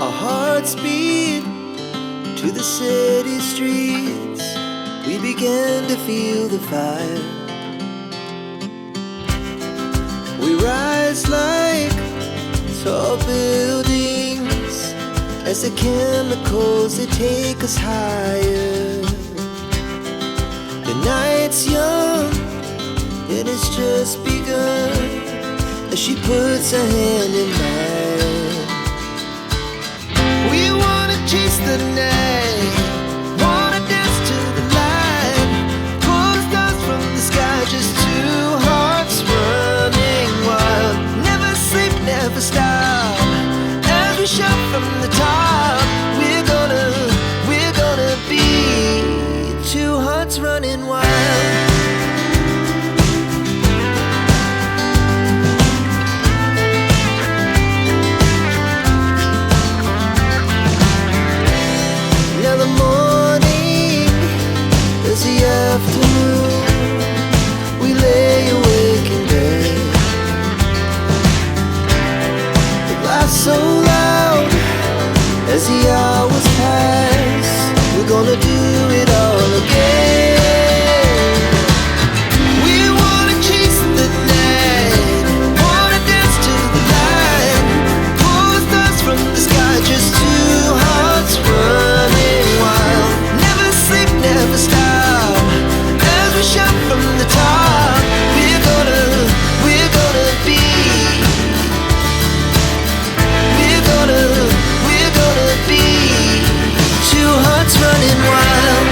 Our hearts beat to the city streets. We began to feel the fire. We rise like tall buildings as the chemicals, they take us higher. The night's young, it has just begun, as she puts her hand in mine. We wanna chase the night, wanna dance to the light, pull the stars from the sky, just two hearts running wild. Never sleep, never stop, as we shout from the top. We're gonna be two hearts running wild. Now the morning is the afternoon. We lay awake in bed. The laughs so loud as the hours pass. We're gonna do it all again. We wanna chase the night, wanna dance to the light, pull the stars from the sky, just two hearts running wild. Never sleep, never stop, as we shout from the top. We're gonna be, we're gonna be two hearts running wild.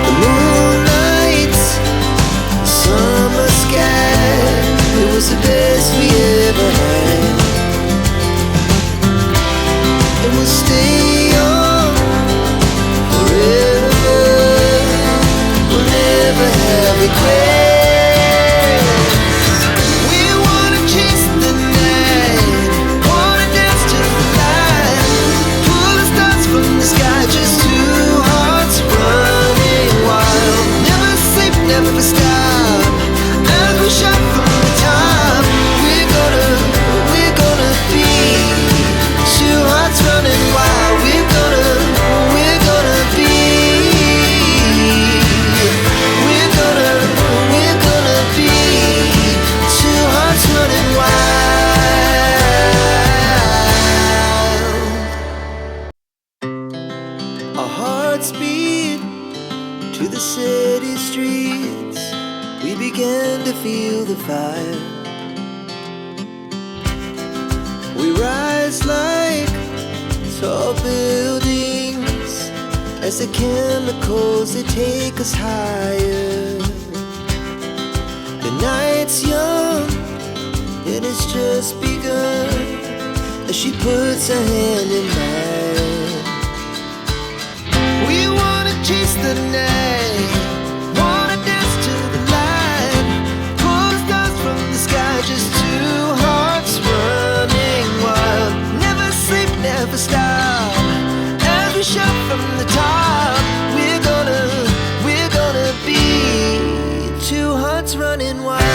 The moonlight, summer sky, it was the best we ever had. And we'll stay on forever. We'll never have regrets. We wanna chase the night, wanna dance to the light, pull the stars from the sky, just two hearts running wild. Never sleep, never stop, as we shout from the top. We're gonna be two hearts running wild. We're gonna be, we're gonna be two hearts running wild. Our hearts beat to the city streets. We began to feel the fire. We rise like tall buildings as the chemicals, they take us higher. The night's young, it has just begun, as she puts her hand in mine. We wanna chase the night, wanna dance to the light, pull the stars from the sky, just two hearts running wild. Never sleep, never stop, as we shout from the top. We're gonna be two hearts running wild.